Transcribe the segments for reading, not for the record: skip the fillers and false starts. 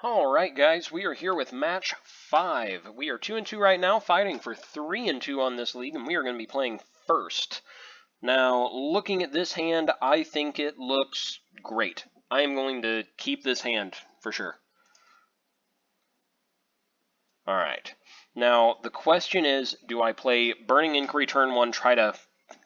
Alright guys, we are here with match 5. We are 2-2 right now, fighting for 3-2 on this league, and we are going to be playing first. Now, looking at this hand, I think it looks great. I am going to keep this hand, for sure. Alright, now the question is, do I play Burning Inquiry turn 1, try to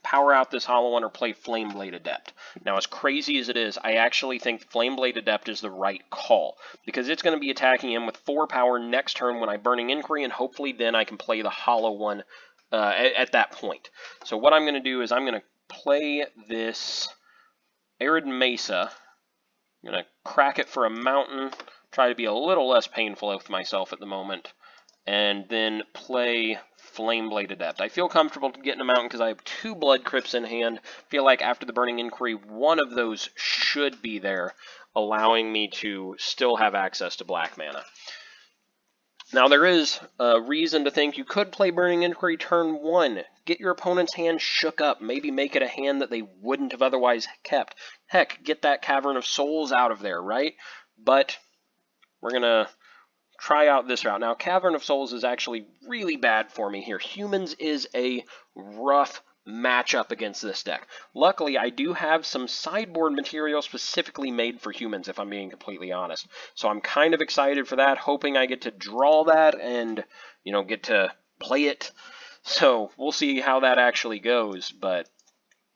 power out this Hollow One, or play Flameblade Adept? Now, as crazy as it is, I actually think Flameblade Adept is the right call, because it's going to be attacking him with 4 power next turn when I Burning Inquiry, and hopefully then I can play the Hollow One at that point. So what I'm going to do is I'm going to play this Arid Mesa. I'm going to crack it for a Mountain, try to be a little less painful with myself at the moment, and then play Flameblade Adept. I feel comfortable getting a Mountain because I have 2 Blood Crypts in hand. Feel like after the Burning Inquiry, one of those should be there, allowing me to still have access to black mana. Now, there is a reason to think you could play Burning Inquiry turn 1. Get your opponent's hand shook up. Maybe make it a hand that they wouldn't have otherwise kept. Heck, get that Cavern of Souls out of there, right? But we're going to try out this route. Now, Cavern of Souls is actually really bad for me here. Humans is a rough matchup against this deck. Luckily, I do have some sideboard material specifically made for humans, if I'm being completely honest. So I'm kind of excited for that, hoping I get to draw that and, you know, get to play it. So we'll see how that actually goes, but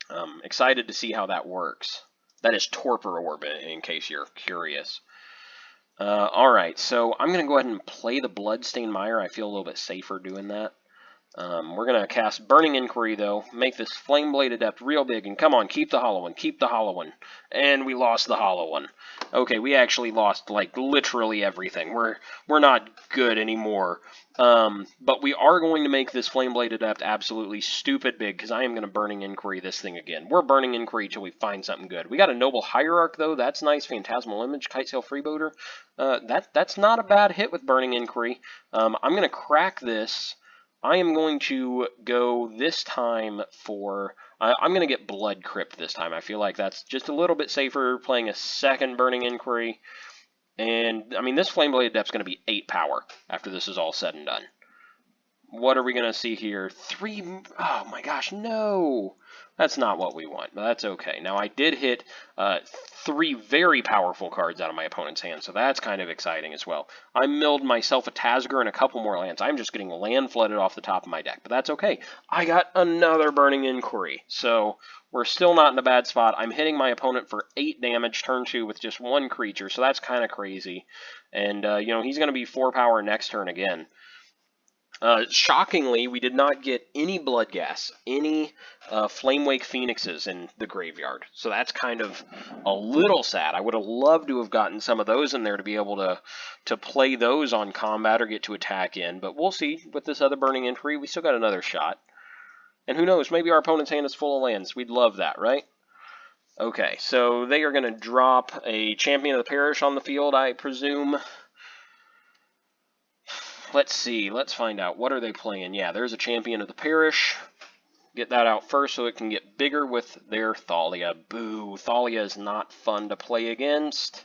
I'm excited to see how that works. That is Torpor Orb, in case you're curious. Alright, so I'm going to go ahead and play the Bloodstained Mire. I feel a little bit safer doing that. We're going to cast Burning Inquiry, though. Make this Flameblade Adept real big. And come on, keep the Hollow One. Keep the Hollow One. And we lost the Hollow One. Okay, we actually lost, like, literally everything. We're not good anymore. But we are going to make this Flameblade Adept absolutely stupid big, because I am going to Burning Inquiry this thing again. We're Burning Inquiry till we find something good. We got a Noble Hierarch, though. That's nice. Phantasmal Image, Kitesail Freebooter. That's not a bad hit with Burning Inquiry. I'm going to crack this. I am going to go this time for... I'm going to get Blood Crypt this time. I feel like that's just a little bit safer, playing a second Burning Inquiry. And, I mean, this Flameblade Adept's going to be 8 power after this is all said and done. What are we going to see here? 3... Oh, my gosh, no! That's not what we want, but that's okay. Now, I did hit 3 very powerful cards out of my opponent's hand, so that's kind of exciting as well. I milled myself a Tazgur and a couple more lands. I'm just getting land flooded off the top of my deck, but that's okay. I got another Burning Inquiry, so we're still not in a bad spot. I'm hitting my opponent for 8 damage turn 2 with just 1 creature, so that's kind of crazy. And, you know, he's going to be 4 power next turn again. Shockingly, we did not get any Bloodghast, any Flamewake Phoenixes in the graveyard. So that's kind of a little sad. I would have loved to have gotten some of those in there to be able to play those on combat or get to attack in. But we'll see with this other Burning Inquiry. We still got another shot. And who knows, maybe our opponent's hand is full of lands. We'd love that, right? Okay, so they are going to drop a Champion of the Parish on the field, I presume. Let's see. Let's find out. What are they playing? Yeah, there's a Champion of the Parish. Get that out first so it can get bigger with their Thalia. Boo. Thalia is not fun to play against.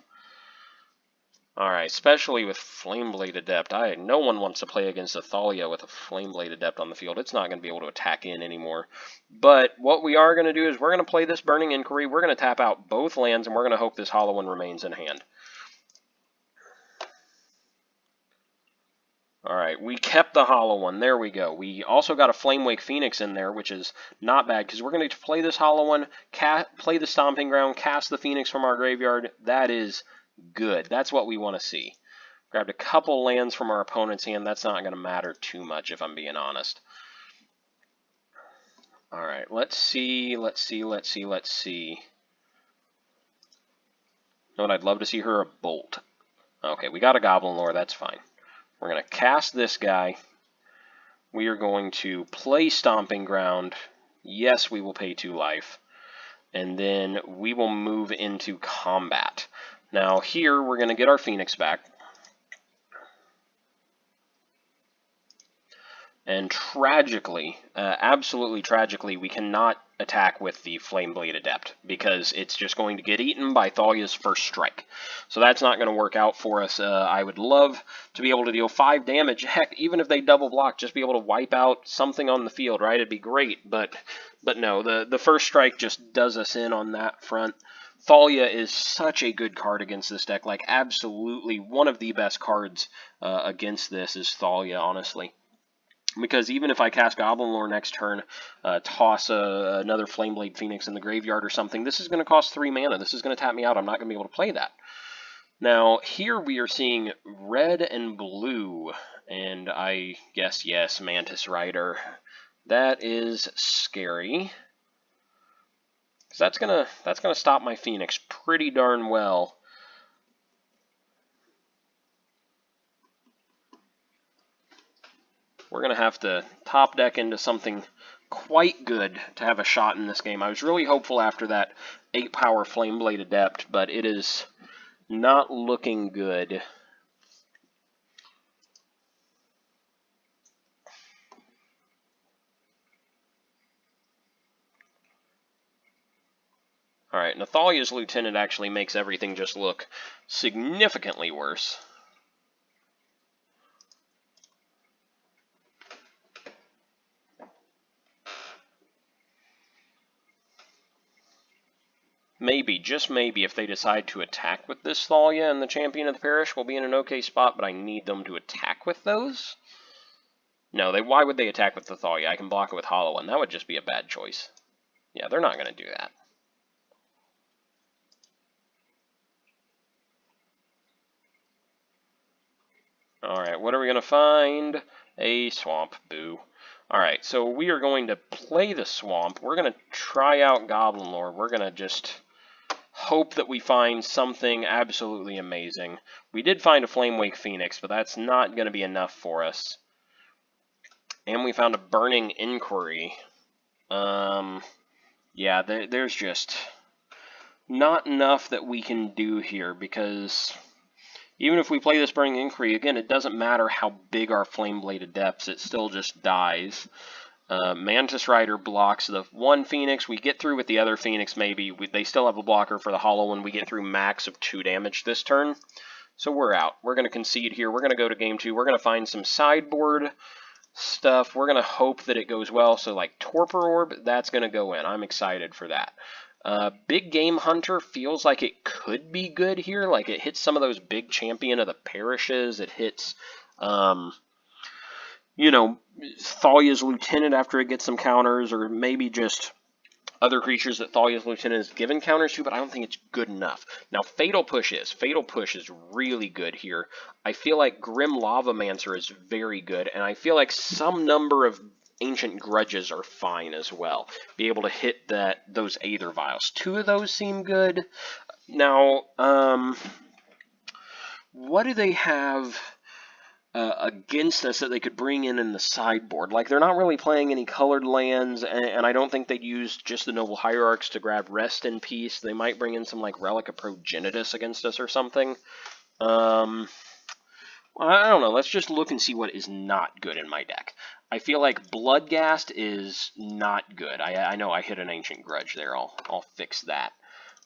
Alright, especially with Flameblade Adept. No one wants to play against a Thalia with a Flameblade Adept on the field. It's not going to be able to attack in anymore. But what we are going to do is we're going to play this Burning Inquiry. We're going to tap out both lands, and we're going to hope this Hollow One remains in hand. Alright, we kept the Hollow One. There we go. We also got a Flamewake Phoenix in there, which is not bad, because we're going to play this Hollow One, play the Stomping Ground, cast the Phoenix from our graveyard. That is good. That's what we want to see. Grabbed a couple lands from our opponent's hand. That's not going to matter too much, if I'm being honest. Alright, let's see. You know what, I'd love to see her a Bolt. Okay, we got a Goblin Lore. That's fine. We're going to cast this guy. We are going to play Stomping Ground. Yes, we will pay 2 life. And then we will move into combat. Now here, we're going to get our Phoenix back. And tragically, absolutely tragically, we cannot attack with the Flameblade Adept because it's just going to get eaten by Thalia's first strike. So that's not going to work out for us. I would love to be able to deal 5 damage. Heck, even if they double block, just be able to wipe out something on the field, right? It'd be great, but no, the first strike just does us in on that front. Thalia is such a good card against this deck, like absolutely one of the best cards against this is Thalia, honestly. Because even if I cast Goblin Lore next turn, toss another Flameblade Phoenix in the graveyard or something, this is going to cost 3 mana. This is going to tap me out. I'm not going to be able to play that. Now, here we are seeing red and blue, and I guess, yes, Mantis Rider. That is scary. That's gonna stop my Phoenix pretty darn well. We're going to have to top deck into something quite good to have a shot in this game. I was really hopeful after that 8-power Flameblade Adept, but it is not looking good. Alright, Nathalia's Lieutenant actually makes everything just look significantly worse. Maybe, just maybe, if they decide to attack with this Thalia and the Champion of the Parish, we'll be in an okay spot, but I need them to attack with those? No, why would they attack with the Thalia? I can block it with Hollow One. That would just be a bad choice. Yeah, they're not going to do that. Alright, what are we going to find? A swamp. Boo. Alright, so we are going to play the swamp. We're going to try out Goblin Lore. We're going to just hope that we find something absolutely amazing. We did find a Flamewake Phoenix, but that's not going to be enough for us. And we found a Burning Inquiry. Yeah, there's just not enough that we can do here, because even if we play this Burning Inquiry, again, it doesn't matter how big our Flameblade Adepts, it still just dies. Mantis Rider blocks the one Phoenix. We get through with the other Phoenix, maybe. They still have a blocker for the Hollow One. We get through max of 2 damage this turn. So we're out. We're going to concede here. We're going to go to game 2. We're going to find some sideboard stuff. We're going to hope that it goes well. So like Torpor Orb, that's going to go in. I'm excited for that. Big Game Hunter feels like it could be good here. Like it hits some of those big Champion of the Parishes. It hits, you know, Thalia's Lieutenant after it gets some counters, or maybe just other creatures that Thalia's Lieutenant is given counters to, but I don't think it's good enough. Now, Fatal Push is really good here. I feel like Grim Lavamancer is very good, and I feel like some number of Ancient Grudges are fine as well. Be able to hit those Aether Vials. 2 of those seem good. Now, what do they have against us that they could bring in the sideboard? Like, they're not really playing any colored lands, and I don't think they'd use just the Noble Hierarchs to grab Rest in Peace. They might bring in some, like, Relic of Progenitus against us or something. I don't know. Let's just look and see what is not good in my deck. I feel like Bloodghast is not good. I know I hit an Ancient Grudge there. I'll fix that.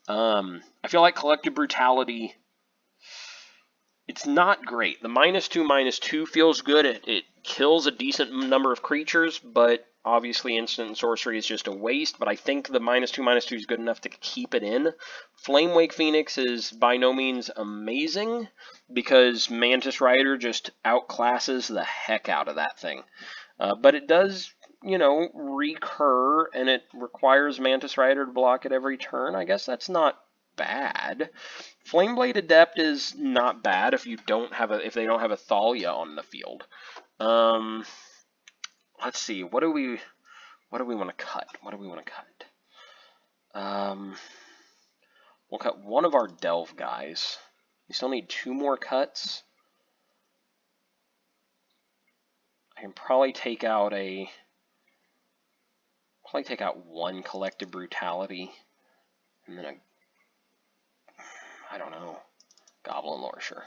I feel like Collective Brutality, it's not great. The -2/-2 feels good. It kills a decent number of creatures, but obviously instant and sorcery is just a waste. But I think the -2/-2 is good enough to keep it in. Flamewake Phoenix is by no means amazing, because Mantis Rider just outclasses the heck out of that thing. But it does, you know, recur, and it requires Mantis Rider to block it every turn. I guess that's not bad. Flameblade Adept is not bad if they don't have a Thalia on the field. Let's see. What do we want to cut? We'll cut one of our Delve guys. We still need 2 more cuts. I can probably take out one Collective Brutality, and then I don't know, Goblin Lore, sure.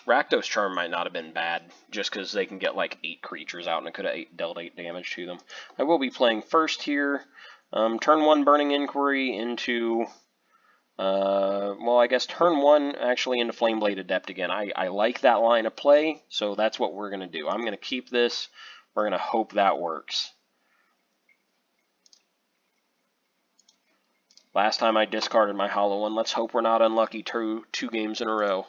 Rakdos Charm might not have been bad, just because they can get like 8 creatures out, and it could have dealt 8 damage to them. I will be playing first here. Turn 1 Burning Inquiry into... well, I guess turn 1 actually into Flameblade Adept again. I like that line of play, so that's what we're going to do. I'm going to keep this. We're going to hope that works. Last time I discarded my Hollow One. Let's hope we're not unlucky two games in a row.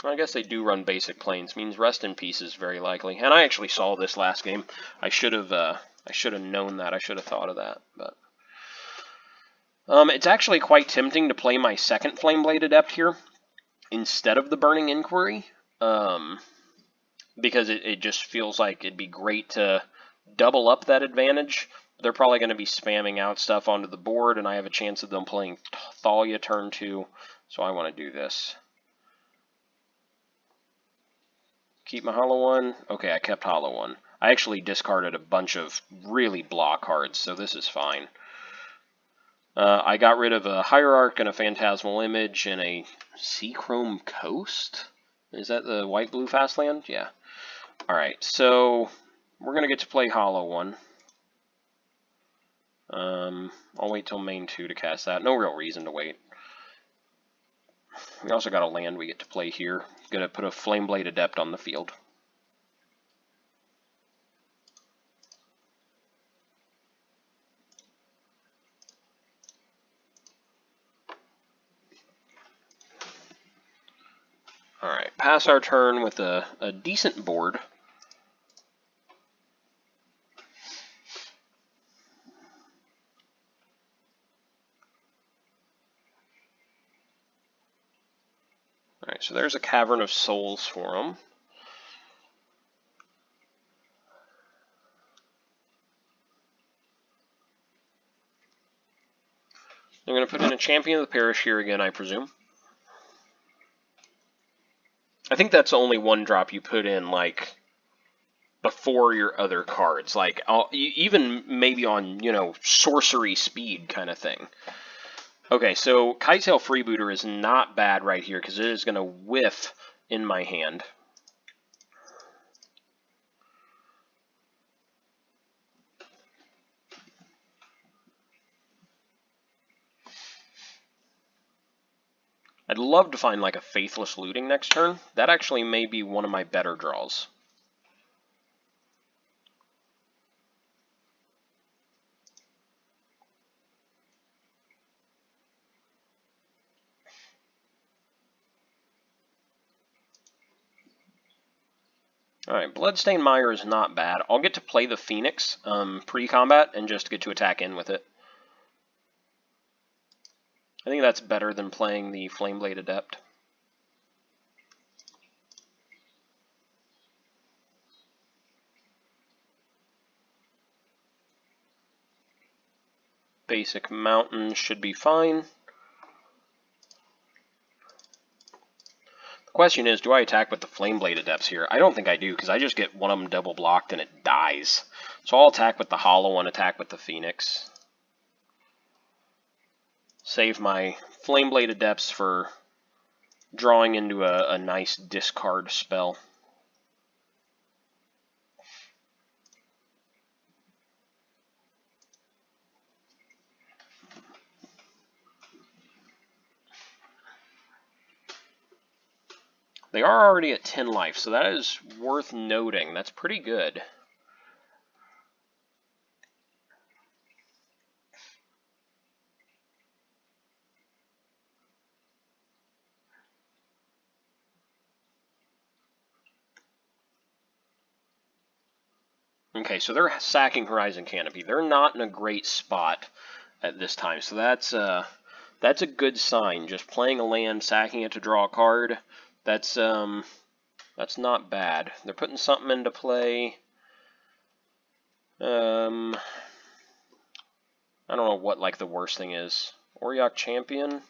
I guess they do run basic planes. Means Rest in Peace is very likely. And I actually saw this last game. I should have known that. I should have thought of that. But it's actually quite tempting to play my second Flameblade Adept here instead of the Burning Inquiry. Because it just feels like it'd be great to double up that advantage. They're probably going to be spamming out stuff onto the board, and I have a chance of them playing Thalia turn 2, so I want to do this. Keep my Hollow One. Okay, I kept Hollow One. I actually discarded a bunch of really blah cards, so this is fine. I got rid of a Hierarch and a Phantasmal Image and a Seachrome Coast? Is that the white-blue fast land? Yeah. Alright, so we're going to get to play Hollow One. I'll wait till main 2 to cast that. No real reason to wait. We also got a land we get to play here. Gonna put a Flameblade Adept on the field. Alright, pass our turn with a decent board. Alright, so there's a Cavern of Souls for them. They're going to put in a Champion of the Parish here again, I presume. I think that's only one drop you put in, like, before your other cards. Like, even maybe on, sorcery speed kind of thing. Okay, so Kite-Tail Freebooter is not bad right here, because it is going to whiff in my hand. I'd love to find like a Faithless Looting next turn. That actually may be one of my better draws. Alright, Bloodstained Mire is not bad. I'll get to play the Phoenix pre-combat and just get to attack in with it. I think that's better than playing the Flameblade Adept. Basic Mountain should be fine. The question is, do I attack with the Flameblade Adepts here? I don't think I do, because I just get one of them double blocked and it dies. So I'll attack with the Hollow One, attack with the Phoenix. Save my Flameblade Adepts for drawing into a nice discard spell. They are already at 10 life, so that is worth noting. That's pretty good. Okay, so they're sacking Horizon Canopy. They're not in a great spot at this time, so that's a good sign. Just playing a land, sacking it to draw a card, that's not bad. They're putting something into play. I don't know what like the worst thing is. Auriok Champion?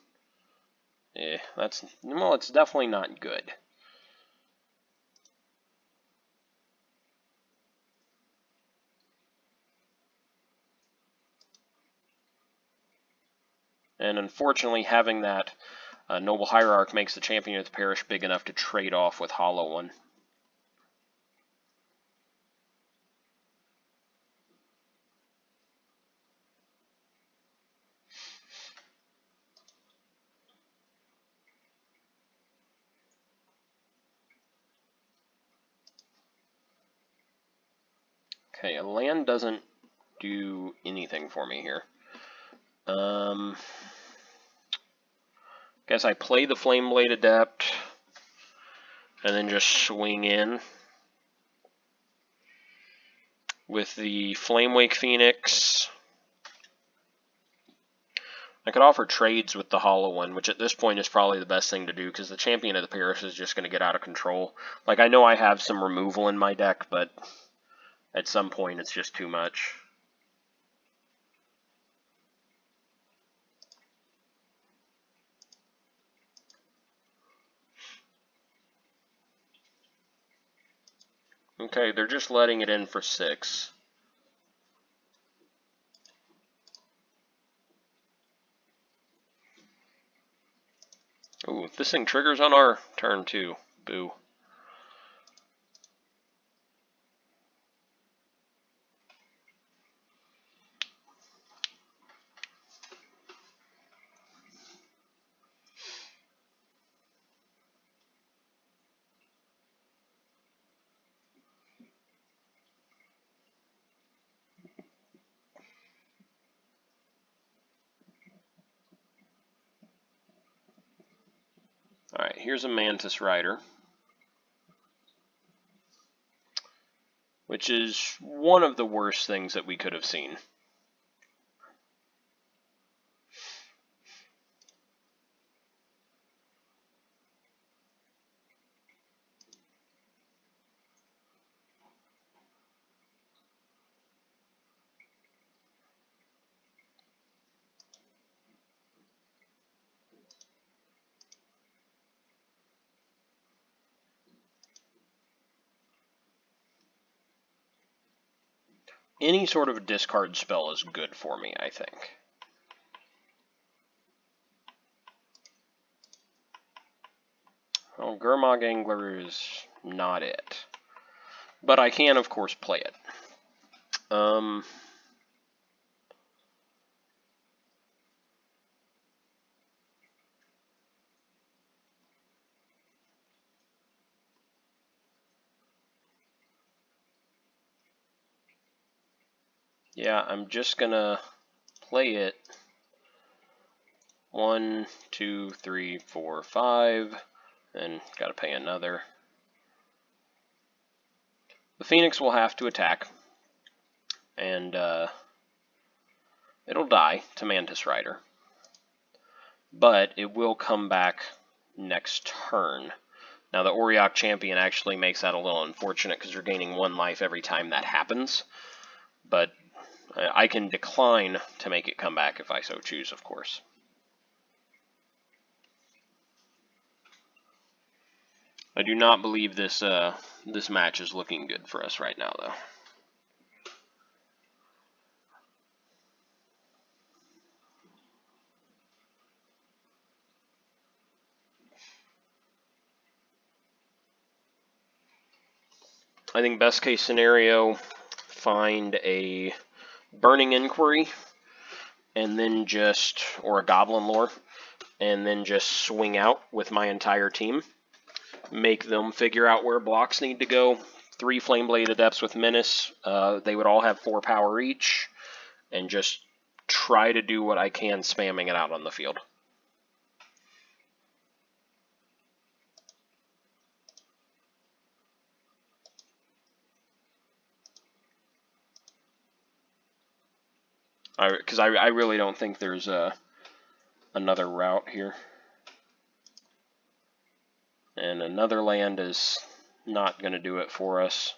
Well, it's definitely not good. And unfortunately, having that Noble Hierarch makes the Champion of the Parish big enough to trade off with Hollow One. Okay, a land doesn't do anything for me here. Guess I play the Flameblade Adept and then just swing in with the Flamewake Phoenix. I could offer trades with the Hollow One, which at this point is probably the best thing to do because the Champion of the Parish is just going to get out of control. Like, I know I have some removal in my deck, but at some point it's just too much. Okay, they're just letting it in for 6. Ooh, this thing triggers on our turn too. Boo. Alright, here's a Mantis Rider, which is one of the worst things that we could have seen. Any sort of discard spell is good for me, I think. Well, Gurmag Angler is not it. But I can, of course, play it. Yeah, I'm just gonna play it. 1, 2, 3, 4, 5, and gotta pay another. The Phoenix will have to attack, and it'll die to Mantis Rider. But it will come back next turn. Now, the Auriok Champion actually makes that a little unfortunate because you're gaining 1 life every time that happens. But I can decline to make it come back if I so choose, of course. I do not believe this this match is looking good for us right now, though. I think best case scenario, find a Burning Inquiry, and then just, or a Goblin Lore, and then just swing out with my entire team. Make them figure out where blocks need to go. 3 Flameblade Adepts with Menace. They would all have 4 power each, and just try to do what I can spamming it out on the field. Because I really don't think there's another route here. And another land is not going to do it for us.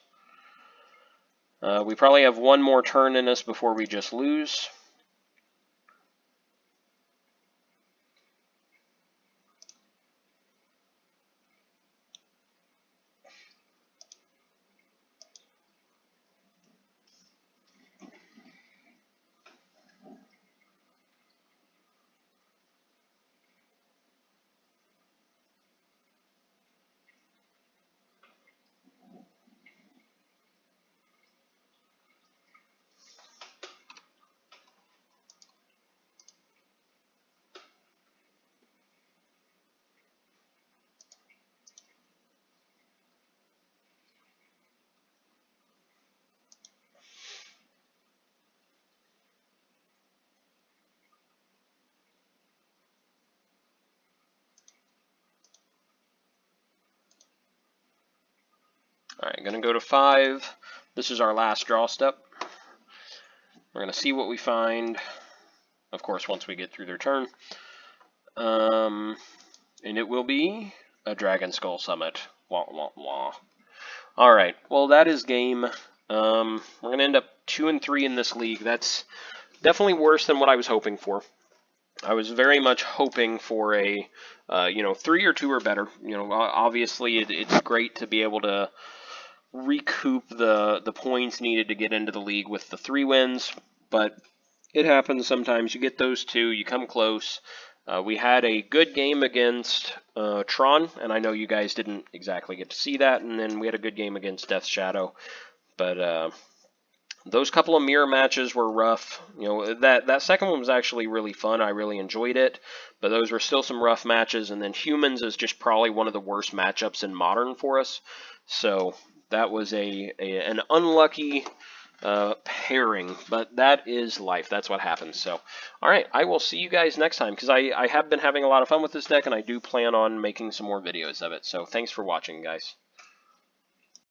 We probably have 1 more turn in us before we just lose. Alright, going to go to 5. This is our last draw step. We're going to see what we find, of course, once we get through their turn. And it will be a Dragon Skull Summit. Wah, wah, wah. Alright, well that is game. We're going to end up 2-3 in this league. That's definitely worse than what I was hoping for. I was very much hoping for a, 3 or 2 or better. Obviously it's great to be able to recoup the points needed to get into the league with the 3 wins, but it happens sometimes. You get those 2, you come close. We had a good game against Tron, and I know you guys didn't exactly get to see that, and then we had a good game against Death Shadow, but those couple of mirror matches were rough. That second one was actually really fun. I really enjoyed it, but those were still some rough matches, and then Humans is just probably one of the worst matchups in Modern for us, so that was an unlucky pairing, but that is life. That's what happens. So, all right, I will see you guys next time, because I have been having a lot of fun with this deck, and I do plan on making some more videos of it. So thanks for watching, guys.